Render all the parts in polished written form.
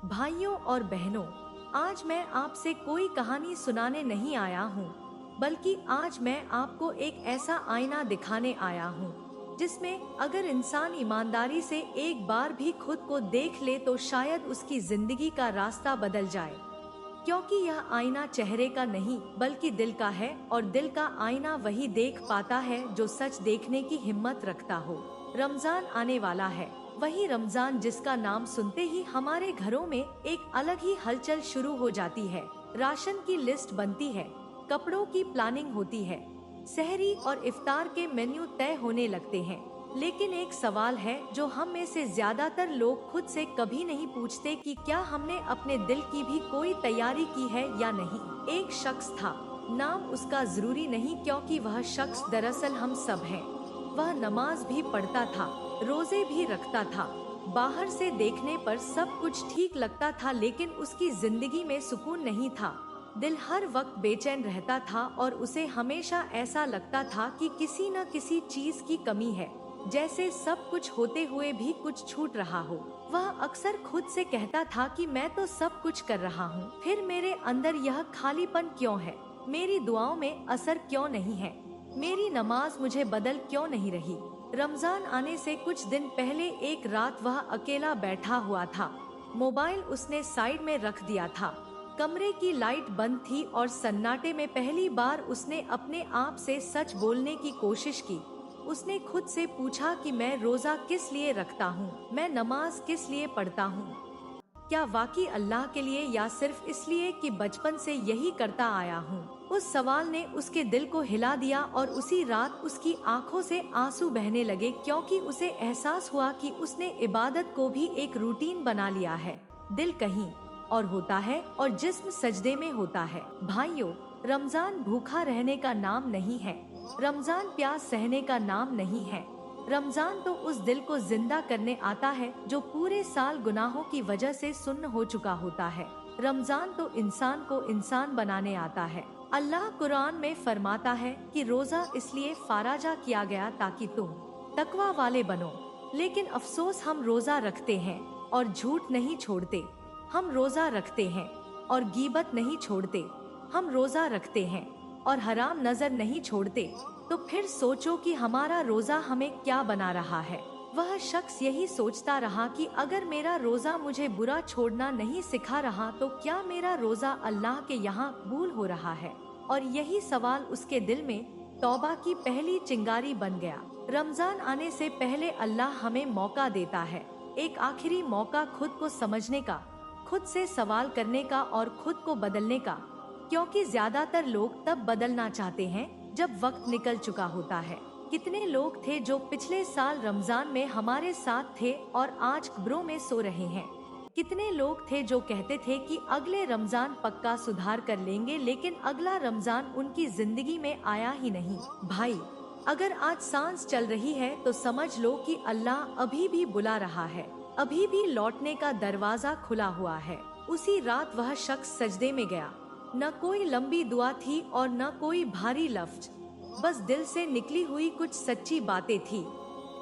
भाइयों और बहनों, आज मैं आपसे कोई कहानी सुनाने नहीं आया हूँ, बल्कि आज मैं आपको एक ऐसा आईना दिखाने आया हूँ जिसमें अगर इंसान ईमानदारी से एक बार भी खुद को देख ले तो शायद उसकी जिंदगी का रास्ता बदल जाए। क्योंकि यह आईना चेहरे का नहीं बल्कि दिल का है, और दिल का आईना वही देख पाता है जो सच देखने की हिम्मत रखता हो। रमजान आने वाला है, वही रमजान जिसका नाम सुनते ही हमारे घरों में एक अलग ही हलचल शुरू हो जाती है। राशन की लिस्ट बनती है, कपड़ों की प्लानिंग होती है, सहरी और इफ्तार के मेन्यू तय होने लगते हैं। लेकिन एक सवाल है जो हम में से ज्यादातर लोग खुद से कभी नहीं पूछते कि क्या हमने अपने दिल की भी कोई तैयारी की है या नहीं। एक शख्स था, नाम उसका जरूरी नहीं क्योंकि वह शख्स दरअसल हम सब हैं। वह नमाज भी पढ़ता था, रोजे भी रखता था, बाहर से देखने पर सब कुछ ठीक लगता था, लेकिन उसकी जिंदगी में सुकून नहीं था। दिल हर वक्त बेचैन रहता था और उसे हमेशा ऐसा लगता था कि किसी न किसी चीज की कमी है, जैसे सब कुछ होते हुए भी कुछ छूट रहा हो। वह अक्सर खुद से कहता था कि मैं तो सब कुछ कर रहा हूँ, फिर मेरे अंदर यह खालीपन क्यों है? मेरी दुआओं में असर क्यों नहीं है? मेरी नमाज मुझे बदल क्यों नहीं रही? रमजान आने से कुछ दिन पहले एक रात वह अकेला बैठा हुआ था। मोबाइल उसने साइड में रख दिया था, कमरे की लाइट बंद थी और सन्नाटे में पहली बार उसने अपने आप से सच बोलने की कोशिश की। उसने खुद से पूछा कि मैं रोजा किस लिए रखता हूँ, मैं नमाज किस लिए पढ़ता हूँ? क्या वाकई अल्लाह के लिए या सिर्फ इसलिए कि बचपन से यही करता आया हूँ? उस सवाल ने उसके दिल को हिला दिया और उसी रात उसकी आंखों से आंसू बहने लगे, क्योंकि उसे एहसास हुआ कि उसने इबादत को भी एक रूटीन बना लिया है। दिल कहीं और होता है और जिस्म सजदे में होता है। भाइयों, रमजान भूखा रहने का नाम नहीं है, रमजान प्यास सहने का नाम नहीं है। रमजान तो उस दिल को जिंदा करने आता है जो पूरे साल गुनाहों की वजह से सुन्न हो चुका होता है। रमजान तो इंसान को इंसान बनाने आता है। अल्लाह कुरान में फरमाता है कि रोजा इसलिए फाराजा किया गया ताकि तुम तकवा वाले बनो। लेकिन अफसोस, हम रोजा रखते हैं और झूठ नहीं छोड़ते। हम रोजा रखते हैं और गीबत नहीं छोड़ते। हम रोजा रखते हैं और हराम नजर नहीं छोड़ते। तो फिर सोचो कि हमारा रोजा हमें क्या बना रहा है। वह शख्स यही सोचता रहा कि अगर मेरा रोजा मुझे बुरा छोड़ना नहीं सिखा रहा तो क्या मेरा रोजा अल्लाह के यहाँ कबूल हो रहा है? और यही सवाल उसके दिल में तौबा की पहली चिंगारी बन गया। रमजान आने से पहले अल्लाह हमें मौका देता है, एक आखिरी मौका खुद को समझने का, खुद से सवाल करने का और खुद को बदलने का। क्योंकि ज्यादातर लोग तब बदलना चाहते हैं जब वक्त निकल चुका होता है। कितने लोग थे जो पिछले साल रमजान में हमारे साथ थे और आज कब्रों में सो रहे हैं? कितने लोग थे जो कहते थे कि अगले रमजान पक्का सुधार कर लेंगे, लेकिन अगला रमजान उनकी जिंदगी में आया ही नहीं। भाई, अगर आज सांस चल रही है तो समझ लो कि अल्लाह अभी भी बुला रहा है, अभी भी लौटने का दरवाजा खुला हुआ है। उसी रात वह शख्स सजदे में गया। न कोई लंबी दुआ थी और न कोई भारी लफ्ज, बस दिल से निकली हुई कुछ सच्ची बातें थी।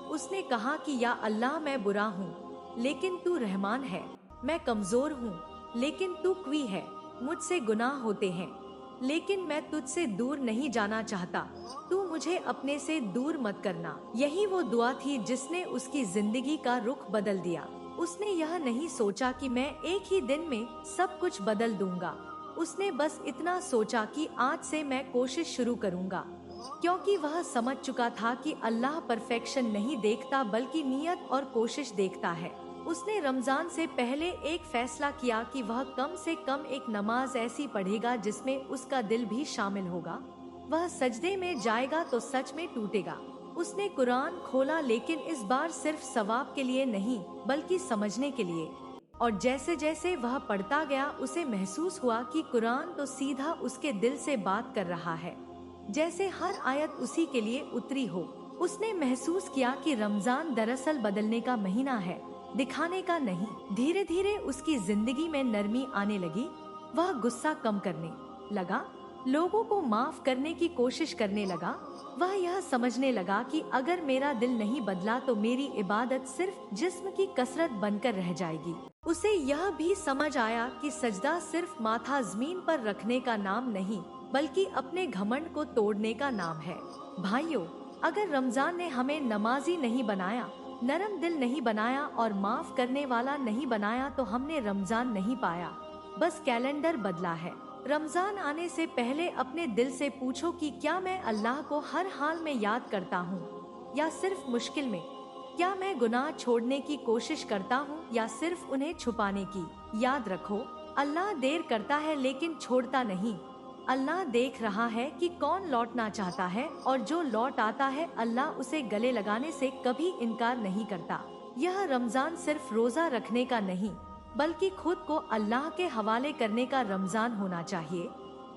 उसने कहा कि या अल्लाह, मैं बुरा हूँ लेकिन तू रहमान है। मैं कमजोर हूँ लेकिन तू क़वी है। मुझसे गुनाह होते हैं लेकिन मैं तुझसे दूर नहीं जाना चाहता। तू मुझे अपने से दूर मत करना। यही वो दुआ थी जिसने उसकी जिंदगी का रुख बदल दिया। उसने यह नहीं सोचा कि मैं एक ही दिन में सब कुछ बदल दूंगा। उसने बस इतना सोचा कि आज से मैं कोशिश शुरू करूंगा, क्योंकि वह समझ चुका था कि अल्लाह परफेक्शन नहीं देखता बल्कि नियत और कोशिश देखता है। उसने रमजान से पहले एक फैसला किया कि वह कम से कम एक नमाज ऐसी पढ़ेगा जिसमें उसका दिल भी शामिल होगा। वह सजदे में जाएगा तो सच में टूटेगा। उसने कुरान खोला, लेकिन इस बार सिर्फ सवाब के लिए नहीं बल्कि समझने के लिए। और जैसे जैसे वह पढ़ता गया उसे महसूस हुआ कि कुरान तो सीधा उसके दिल से बात कर रहा है, जैसे हर आयत उसी के लिए उतरी हो। उसने महसूस किया कि रमजान दरअसल बदलने का महीना है, दिखाने का नहीं। धीरे धीरे उसकी जिंदगी में नरमी आने लगी। वह गुस्सा कम करने लगा, लोगों को माफ करने की कोशिश करने लगा। वह यह समझने लगा कि अगर मेरा दिल नहीं बदला तो मेरी इबादत सिर्फ जिस्म की कसरत बनकर रह जाएगी। उसे यह भी समझ आया कि सजदा सिर्फ माथा जमीन पर रखने का नाम नहीं, बल्कि अपने घमंड को तोड़ने का नाम है। भाइयों, अगर रमजान ने हमें नमाजी नहीं बनाया, नरम दिल नहीं बनाया और माफ करने वाला नहीं बनाया तो हमने रमजान नहीं पाया, बस कैलेंडर बदला है। रमजान आने से पहले अपने दिल से पूछो कि क्या मैं अल्लाह को हर हाल में याद करता हूँ या सिर्फ मुश्किल में? क्या मैं गुनाह छोड़ने की कोशिश करता हूँ या सिर्फ उन्हें छुपाने की? याद रखो, अल्लाह देर करता है लेकिन छोड़ता नहीं। अल्लाह देख रहा है कि कौन लौटना चाहता है और जो लौट आता है अल्लाह उसे गले लगाने से कभी इनकार नहीं करता। यह रमजान सिर्फ रोजा रखने का नहीं, बल्कि खुद को अल्लाह के हवाले करने का रमजान होना चाहिए,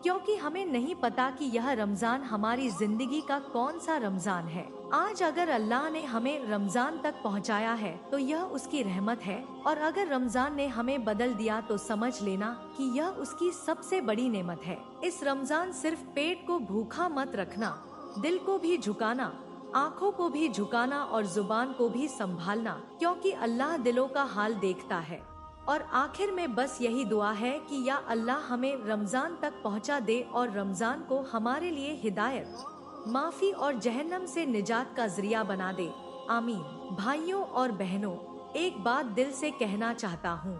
क्योंकि हमें नहीं पता कि यह रमजान हमारी जिंदगी का कौन सा रमजान है। आज अगर अल्लाह ने हमें रमजान तक पहुंचाया है तो यह उसकी रहमत है, और अगर रमजान ने हमें बदल दिया तो समझ लेना कि यह उसकी सबसे बड़ी नेमत है। इस रमजान सिर्फ पेट को भूखा मत रखना, दिल को भी झुकाना, आँखों को भी झुकाना और जुबान को भी संभालना, क्योंकि अल्लाह दिलों का हाल देखता है। और आखिर में बस यही दुआ है कि या अल्लाह हमें रमजान तक पहुंचा दे और रमजान को हमारे लिए हिदायत, माफी और जहन्नम से निजात का जरिया बना दे। आमीन। भाइयों और बहनों, एक बात दिल से कहना चाहता हूँ,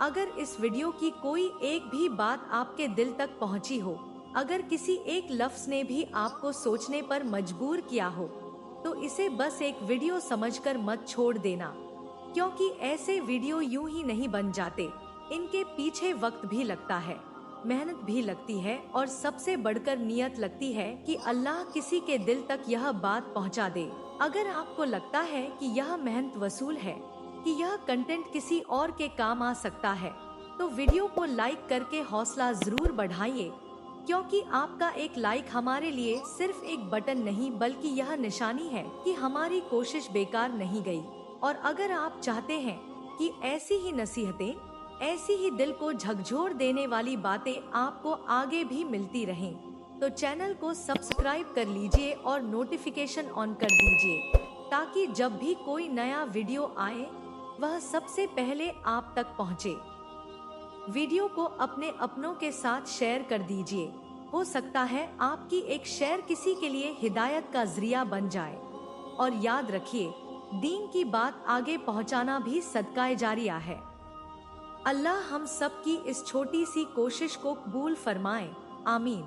अगर इस वीडियो की कोई एक भी बात आपके दिल तक पहुँची हो, अगर किसी एक लफ्ज ने भी आपको सोचने पर मजबूर किया हो, तो इसे बस एक वीडियो समझकर मत छोड़ देना, क्योंकि ऐसे वीडियो यूं ही नहीं बन जाते। इनके पीछे वक्त भी लगता है, मेहनत भी लगती है और सबसे बढ़कर नियत लगती है कि अल्लाह किसी के दिल तक यह बात पहुंचा दे। अगर आपको लगता है कि यह मेहनत वसूल है, कि यह कंटेंट किसी और के काम आ सकता है, तो वीडियो को लाइक करके हौसला जरूर बढ़ाइए, क्योंकि आपका एक लाइक हमारे लिए सिर्फ एक बटन नहीं बल्कि यह निशानी है कि हमारी कोशिश बेकार नहीं गई। और अगर आप चाहते हैं कि ऐसी ही नसीहतें, ऐसी ही दिल को झकझोर देने वाली बातें आपको आगे भी मिलती रहें, तो चैनल को सब्सक्राइब कर लीजिए और नोटिफिकेशन ऑन कर दीजिए, ताकि जब भी कोई नया वीडियो आए वह सबसे पहले आप तक पहुंचे। वीडियो को अपने अपनों के साथ शेयर कर दीजिए, हो सकता है आपकी एक शेयर किसी के लिए हिदायत का जरिया बन जाए। और याद रखिए, दीन की बात आगे पहुंचाना भी सदकाए जारिया है। अल्लाह हम सब की इस छोटी सी कोशिश को कबूल फरमाए। आमीन।